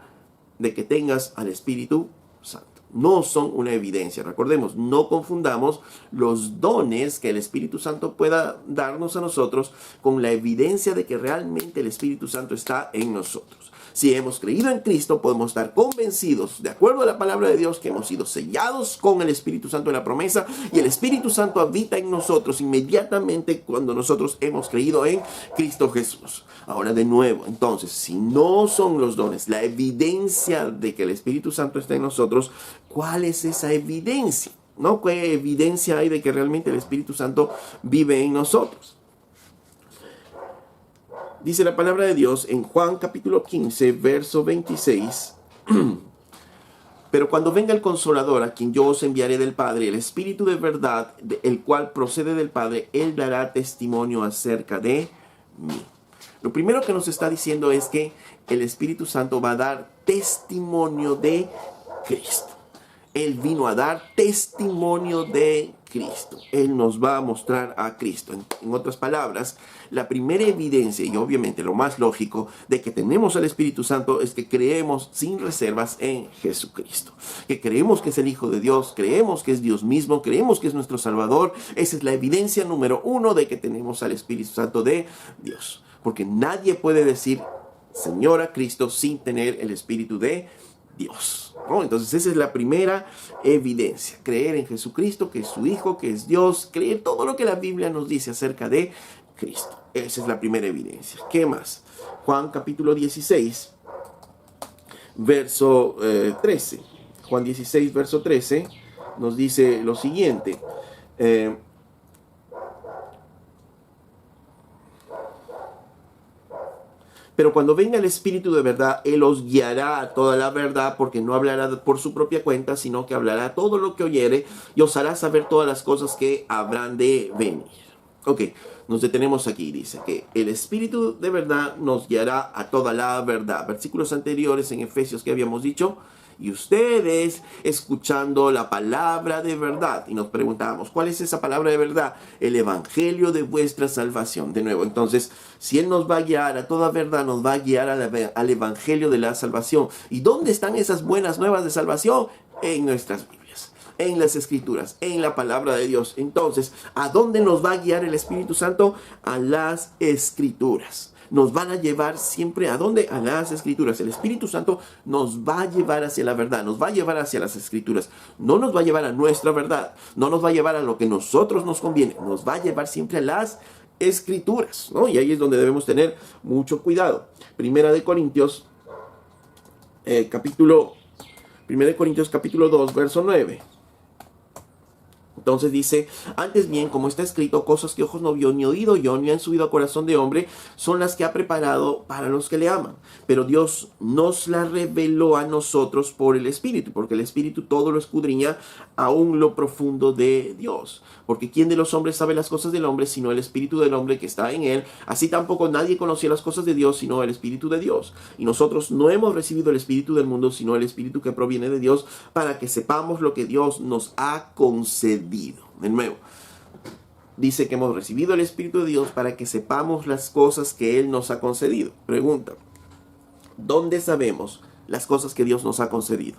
de que tengas al Espíritu Santo. No son una evidencia. Recordemos, no confundamos los dones que el Espíritu Santo pueda darnos a nosotros con la evidencia de que realmente el Espíritu Santo está en nosotros. Si hemos creído en Cristo, podemos estar convencidos, de acuerdo a la palabra de Dios, que hemos sido sellados con el Espíritu Santo de la promesa, y el Espíritu Santo habita en nosotros inmediatamente cuando nosotros hemos creído en Cristo Jesús. Ahora de nuevo, entonces, si no son los dones la evidencia de que el Espíritu Santo está en nosotros, ¿cuál es esa evidencia? ¿No? ¿Qué evidencia hay de que realmente el Espíritu Santo vive en nosotros? Dice la palabra de Dios en Juan capítulo 15, verso 26. Pero cuando venga el Consolador, a quien yo os enviaré del Padre, el Espíritu de verdad, el cual procede del Padre, Él dará testimonio acerca de mí. Lo primero que nos está diciendo es que el Espíritu Santo va a dar testimonio de Cristo. Él vino a dar testimonio de Cristo. Él nos va a mostrar a Cristo. En otras palabras, la primera evidencia, y obviamente lo más lógico, de que tenemos al Espíritu Santo es que creemos sin reservas en Jesucristo. Que creemos que es el Hijo de Dios, creemos que es Dios mismo, creemos que es nuestro Salvador. Esa es la evidencia número uno de que tenemos al Espíritu Santo de Dios. Porque nadie puede decir Señor a Cristo sin tener el Espíritu de Dios, ¿no? Entonces esa es la primera evidencia, creer en Jesucristo, que es su Hijo, que es Dios, creer todo lo que la Biblia nos dice acerca de Cristo. Esa es la primera evidencia. ¿Qué más? Juan capítulo 16, verso 13. Juan 16, verso 13 nos dice lo siguiente. Pero cuando venga el Espíritu de verdad, Él os guiará a toda la verdad, porque no hablará por su propia cuenta, sino que hablará todo lo que oyere y os hará saber todas las cosas que habrán de venir. Ok, nos detenemos aquí. Dice que el Espíritu de verdad nos guiará a toda la verdad. Versículos anteriores en Efesios que habíamos dicho. Y ustedes escuchando la palabra de verdad. Y nos preguntamos, ¿cuál es esa palabra de verdad? El evangelio de vuestra salvación. De nuevo, entonces, si Él nos va a guiar a toda verdad, nos va a guiar al evangelio de la salvación. ¿Y dónde están esas buenas nuevas de salvación? En nuestras Biblias, en las Escrituras, en la palabra de Dios. Entonces, ¿a dónde nos va a guiar el Espíritu Santo? A las Escrituras. Nos van a llevar siempre ¿a dónde? A las Escrituras. El Espíritu Santo nos va a llevar hacia la verdad, nos va a llevar hacia las Escrituras. No nos va a llevar a nuestra verdad, no nos va a llevar a lo que a nosotros nos conviene, nos va a llevar siempre a las Escrituras, ¿no? Y ahí es donde debemos tener mucho cuidado. Primera de Corintios, capítulo 2, verso 9. Entonces dice, antes bien, como está escrito, cosas que ojos no vio, ni oído yo, ni han subido a corazón de hombre, son las que ha preparado para los que le aman. Pero Dios nos las reveló a nosotros por el Espíritu, porque el Espíritu todo lo escudriña, aún lo profundo de Dios. Porque ¿quién de los hombres sabe las cosas del hombre, sino el Espíritu del hombre que está en él? Así tampoco nadie conocía las cosas de Dios, sino el Espíritu de Dios. Y nosotros no hemos recibido el Espíritu del mundo, sino el Espíritu que proviene de Dios, para que sepamos lo que Dios nos ha concedido. De nuevo, dice que hemos recibido el Espíritu de Dios para que sepamos las cosas que Él nos ha concedido. Pregunta, ¿dónde sabemos las cosas que Dios nos ha concedido?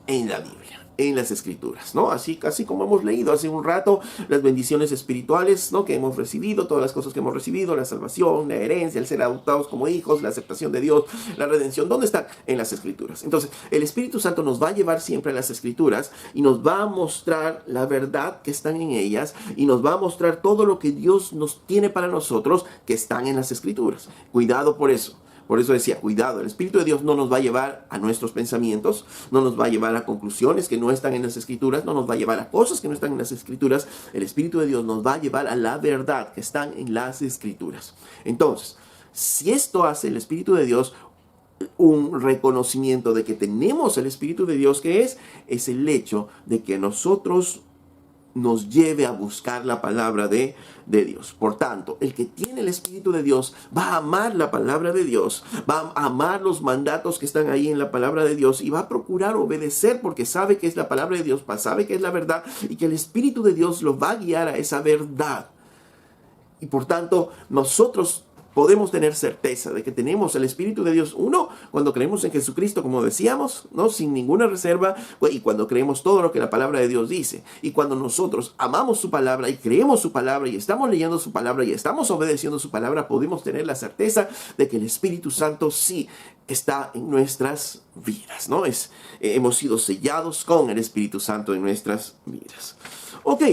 En la Biblia, en las Escrituras, ¿no? Así como hemos leído hace un rato, las bendiciones espirituales, ¿no?, que hemos recibido, todas las cosas que hemos recibido, la salvación, la herencia, el ser adoptados como hijos, la aceptación de Dios, la redención, ¿dónde están? En las Escrituras. Entonces, el Espíritu Santo nos va a llevar siempre a las Escrituras y nos va a mostrar la verdad que están en ellas y nos va a mostrar todo lo que Dios nos tiene para nosotros que están en las Escrituras. Cuidado por eso. Por eso decía, cuidado, el Espíritu de Dios no nos va a llevar a nuestros pensamientos, no nos va a llevar a conclusiones que no están en las Escrituras, no nos va a llevar a cosas que no están en las Escrituras. El Espíritu de Dios nos va a llevar a la verdad que están en las Escrituras. Entonces, si esto hace el Espíritu de Dios un reconocimiento de que tenemos el Espíritu de Dios, que es el hecho de que nosotros nos lleve a buscar la palabra de Dios. Por tanto, el que tiene el Espíritu de Dios va a amar la palabra de Dios, va a amar los mandatos que están ahí en la palabra de Dios y va a procurar obedecer porque sabe que es la palabra de Dios, sabe que es la verdad y que el Espíritu de Dios lo va a guiar a esa verdad. Y por tanto, nosotros podemos tener certeza de que tenemos el Espíritu de Dios, uno, cuando creemos en Jesucristo, como decíamos, ¿no?, sin ninguna reserva, y cuando creemos todo lo que la palabra de Dios dice, y cuando nosotros amamos su palabra y creemos su palabra y estamos leyendo su palabra y estamos obedeciendo su palabra, podemos tener la certeza de que el Espíritu Santo sí está en nuestras vidas, ¿no? Hemos sido sellados con el Espíritu Santo en nuestras vidas. Ok,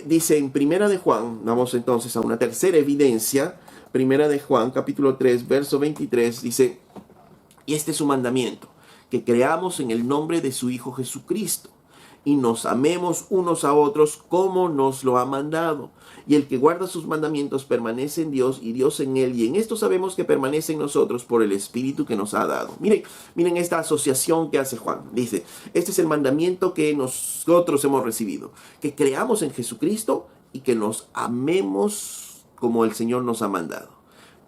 dice en Primera de Juan, vamos entonces a una tercera evidencia. Primera de Juan, capítulo 3, verso 23, dice, y este es su mandamiento, que creamos en el nombre de su Hijo Jesucristo, y nos amemos unos a otros como nos lo ha mandado. Y el que guarda sus mandamientos permanece en Dios y Dios en él, y en esto sabemos que permanece en nosotros por el Espíritu que nos ha dado. Miren esta asociación que hace Juan. Dice, este es el mandamiento que nosotros hemos recibido, que creamos en Jesucristo y que nos amemos como el Señor nos ha mandado.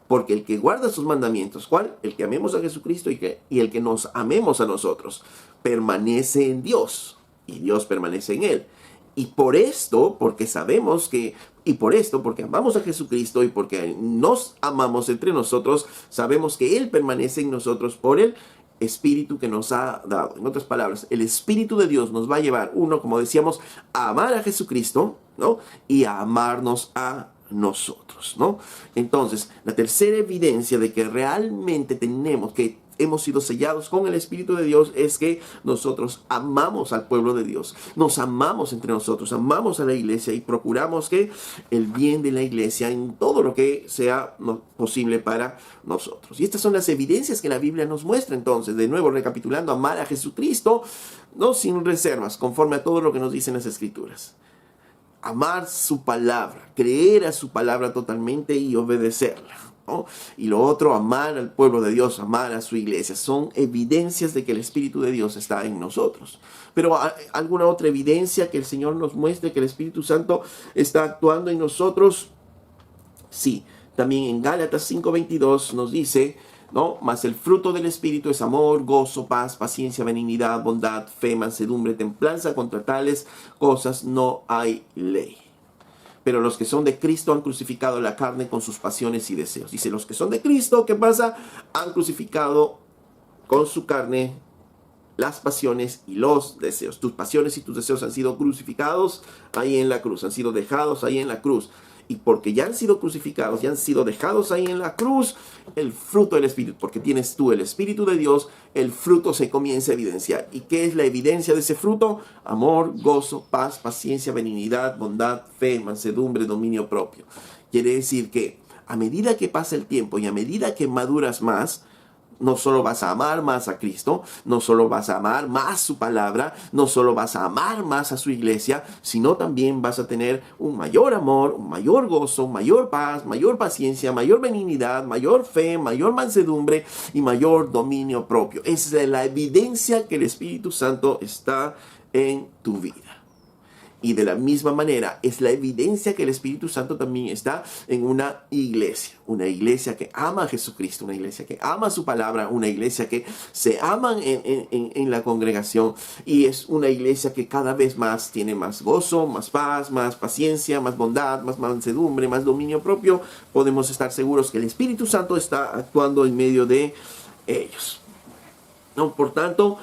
Porque el que guarda sus mandamientos, ¿cuál? El que amemos a Jesucristo y el que nos amemos a nosotros, permanece en Dios y Dios permanece en él. Y por esto, porque sabemos que, y por esto, porque amamos a Jesucristo y porque nos amamos entre nosotros, sabemos que Él permanece en nosotros por el Espíritu que nos ha dado. En otras palabras, el Espíritu de Dios nos va a llevar, uno, como decíamos, a amar a Jesucristo, ¿no?, y a amarnos a nosotros, ¿no? Entonces, la tercera evidencia de que realmente hemos sido sellados con el Espíritu de Dios es que nosotros amamos al pueblo de Dios, nos amamos entre nosotros, amamos a la iglesia y procuramos que el bien de la iglesia en todo lo que sea posible para nosotros. Y estas son las evidencias que la Biblia nos muestra. Entonces, de nuevo recapitulando, amar a Jesucristo, no sin reservas, conforme a todo lo que nos dicen las Escrituras. Amar su palabra, creer a su palabra totalmente y obedecerla, ¿no? Y lo otro, amar al pueblo de Dios, amar a su iglesia. Son evidencias de que el Espíritu de Dios está en nosotros. Pero ¿alguna otra evidencia que el Señor nos muestre que el Espíritu Santo está actuando en nosotros? Sí, también en Gálatas 5:22 nos dice, ¿no?, mas el fruto del Espíritu es amor, gozo, paz, paciencia, benignidad, bondad, fe, mansedumbre, templanza. Contra tales cosas no hay ley. Pero los que son de Cristo han crucificado la carne con sus pasiones y deseos. Dice, los que son de Cristo, ¿qué pasa? Han crucificado con su carne las pasiones y los deseos. Tus pasiones y tus deseos han sido crucificados ahí en la cruz, han sido dejados ahí en la cruz. Y porque ya han sido crucificados, ya han sido dejados ahí en la cruz, el fruto del Espíritu, porque tienes tú el Espíritu de Dios, el fruto se comienza a evidenciar. ¿Y qué es la evidencia de ese fruto? Amor, gozo, paz, paciencia, benignidad, bondad, fe, mansedumbre, dominio propio. Quiere decir que a medida que pasa el tiempo y a medida que maduras más, No solo vas a amar más a Cristo, no solo vas a amar más su palabra, no solo vas a amar más a su iglesia, sino también vas a tener un mayor amor, un mayor gozo, mayor paz, mayor paciencia, mayor benignidad, mayor fe, mayor mansedumbre y mayor dominio propio. Es la evidencia que el Espíritu Santo está en tu vida. Y de la misma manera es la evidencia que el Espíritu Santo también está en una iglesia que ama a Jesucristo, una iglesia que ama su palabra, una iglesia que se aman en la congregación, y es una iglesia que cada vez más tiene más gozo, más paz, más paciencia, más bondad, más mansedumbre, más dominio propio. Podemos estar seguros que el Espíritu Santo está actuando en medio de ellos. ¿No? Por tanto,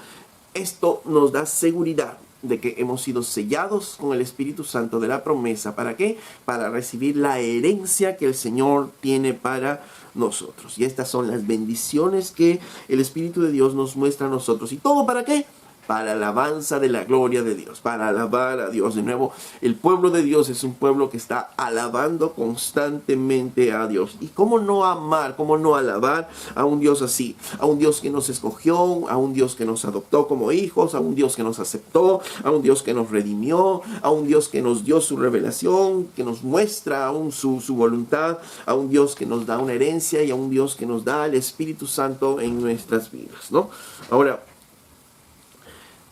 esto nos da seguridad de que hemos sido sellados con el Espíritu Santo de la promesa. ¿Para qué? Para recibir la herencia que el Señor tiene para nosotros. Y estas son las bendiciones que el Espíritu de Dios nos muestra a nosotros. ¿Y todo para qué? Para alabanza de la gloria de Dios, para alabar a Dios. De nuevo, el pueblo de Dios es un pueblo que está alabando constantemente a Dios. ¿Y cómo no amar, cómo no alabar a un Dios así? A un Dios que nos escogió, a un Dios que nos adoptó como hijos, a un Dios que nos aceptó, a un Dios que nos redimió, a un Dios que nos dio su revelación, que nos muestra aún su voluntad, a un Dios que nos da una herencia y a un Dios que nos da el Espíritu Santo en nuestras vidas, ¿no? Ahora,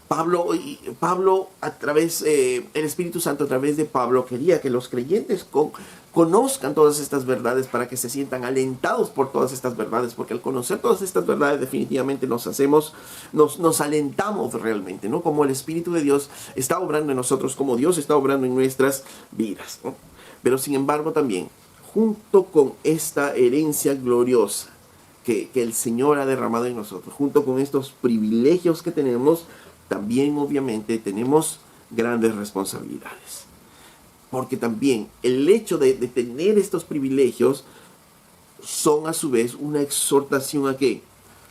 Pablo a través, el Espíritu Santo a través de Pablo quería que los creyentes conozcan todas estas verdades para que se sientan alentados por todas estas verdades, porque al conocer todas estas verdades definitivamente nos alentamos realmente, ¿no? Como el Espíritu de Dios está obrando en nosotros, como Dios está obrando en nuestras vidas, ¿no? Pero sin embargo también, junto con esta herencia gloriosa que el Señor ha derramado en nosotros, junto con estos privilegios que tenemos, también obviamente tenemos grandes responsabilidades. Porque también el hecho de tener estos privilegios son a su vez una exhortación ¿a qué?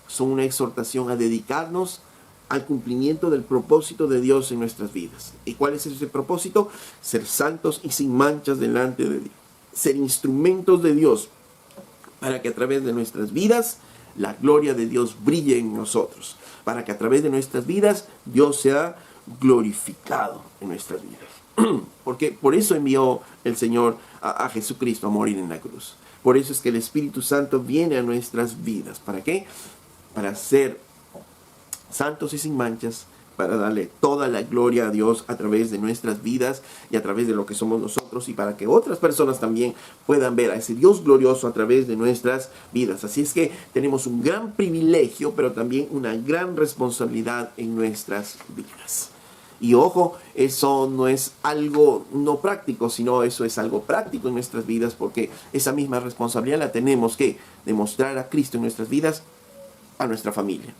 Son una exhortación a dedicarnos al cumplimiento del propósito de Dios en nuestras vidas. ¿Y cuál es ese propósito? Ser santos y sin manchas delante de Dios. Ser instrumentos de Dios para que a través de nuestras vidas la gloria de Dios brille en nosotros. Para que a través de nuestras vidas Dios sea glorificado en nuestras vidas. Porque por eso envió el Señor a Jesucristo a morir en la cruz. Por eso es que el Espíritu Santo viene a nuestras vidas. ¿Para qué? Para ser santos y sin manchas, para darle toda la gloria a Dios a través de nuestras vidas y a través de lo que somos nosotros, y para que otras personas también puedan ver a ese Dios glorioso a través de nuestras vidas. Así es que tenemos un gran privilegio, pero también una gran responsabilidad en nuestras vidas. Y ojo, eso no es algo no práctico, sino eso es algo práctico en nuestras vidas, porque esa misma responsabilidad la tenemos que demostrar a Cristo en nuestras vidas, a nuestra familia,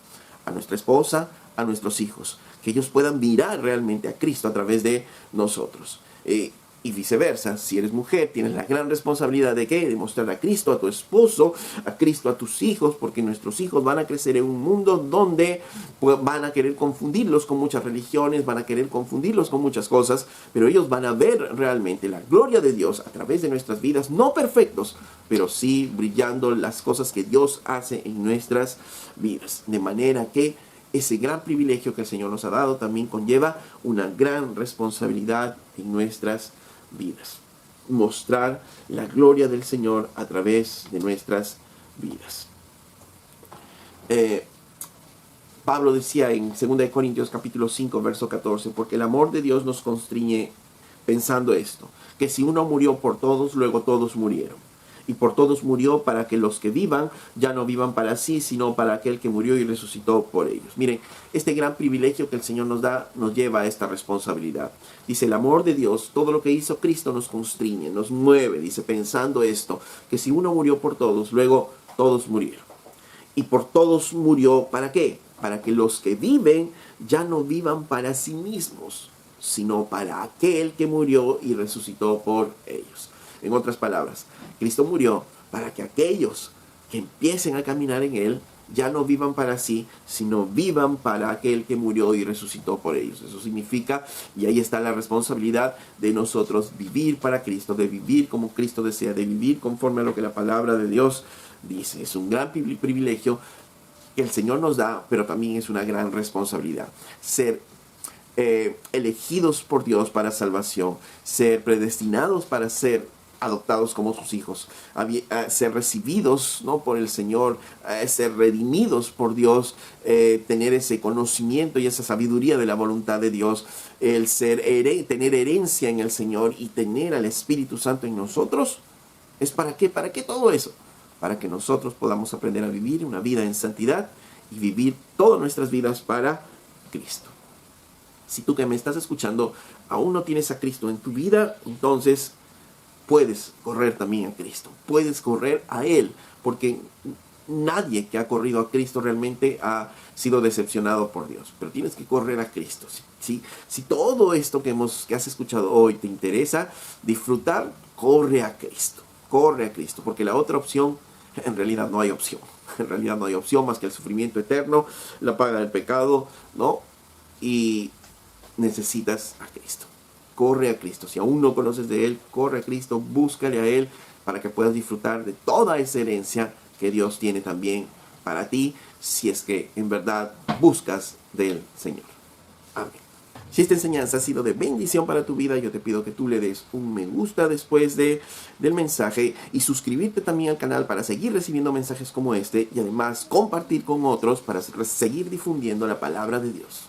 a nuestra esposa, a nuestros hijos, que ellos puedan mirar realmente a Cristo a través de nosotros. Y viceversa, si eres mujer, tienes la gran responsabilidad de ¿qué? De mostrar a Cristo a tu esposo, a Cristo a tus hijos, porque nuestros hijos van a crecer en un mundo donde van a querer confundirlos con muchas religiones, van a querer confundirlos con muchas cosas, pero ellos van a ver realmente la gloria de Dios a través de nuestras vidas, no perfectos, pero sí brillando las cosas que Dios hace en nuestras vidas. De manera que ese gran privilegio que el Señor nos ha dado también conlleva una gran responsabilidad en nuestras vidas. Mostrar la gloria del Señor a través de nuestras vidas. Pablo decía en 2 Corintios capítulo 5, verso 14, porque el amor de Dios nos constriñe pensando esto, que si uno murió por todos, luego todos murieron. Y por todos murió para que los que vivan ya no vivan para sí, sino para aquel que murió y resucitó por ellos. Miren, este gran privilegio que el Señor nos da nos lleva a esta responsabilidad. Dice, el amor de Dios, todo lo que hizo Cristo nos constriñe, nos mueve, dice, pensando esto, que si uno murió por todos, luego todos murieron. Y por todos murió, ¿para qué? Para que los que viven ya no vivan para sí mismos, sino para aquel que murió y resucitó por ellos. En otras palabras, Cristo murió para que aquellos que empiecen a caminar en Él ya no vivan para sí, sino vivan para aquel que murió y resucitó por ellos. Eso significa, y ahí está la responsabilidad de nosotros, vivir para Cristo, de vivir como Cristo desea, de vivir conforme a lo que la palabra de Dios dice. Es un gran privilegio, que el Señor nos da, pero también es una gran responsabilidad. Ser elegidos por Dios para salvación, ser predestinados para ser adoptados como sus hijos, ser recibidos, ¿no?, por el Señor, ser redimidos por Dios, tener ese conocimiento y esa sabiduría de la voluntad de Dios, el tener herencia en el Señor y tener al Espíritu Santo en nosotros. ¿Es para qué? ¿Para qué todo eso? Para que nosotros podamos aprender a vivir una vida en santidad y vivir todas nuestras vidas para Cristo. Si tú que me estás escuchando aún no tienes a Cristo en tu vida, entonces puedes correr también a Cristo. Puedes correr a Él, porque nadie que ha corrido a Cristo realmente ha sido decepcionado por Dios. Pero tienes que correr a Cristo. Si todo esto que has escuchado hoy te interesa disfrutar, corre a Cristo. Corre a Cristo, porque la otra opción, en realidad no hay opción. En realidad no hay opción más que el sufrimiento eterno, la paga del pecado, ¿no? Y necesitas a Cristo. Corre a Cristo. Si aún no conoces de Él, corre a Cristo, búscale a Él para que puedas disfrutar de toda esa herencia que Dios tiene también para ti, si es que en verdad buscas del Señor. Amén. Si esta enseñanza ha sido de bendición para tu vida, yo te pido que tú le des un me gusta después del mensaje y suscribirte también al canal para seguir recibiendo mensajes como este y además compartir con otros para seguir difundiendo la palabra de Dios.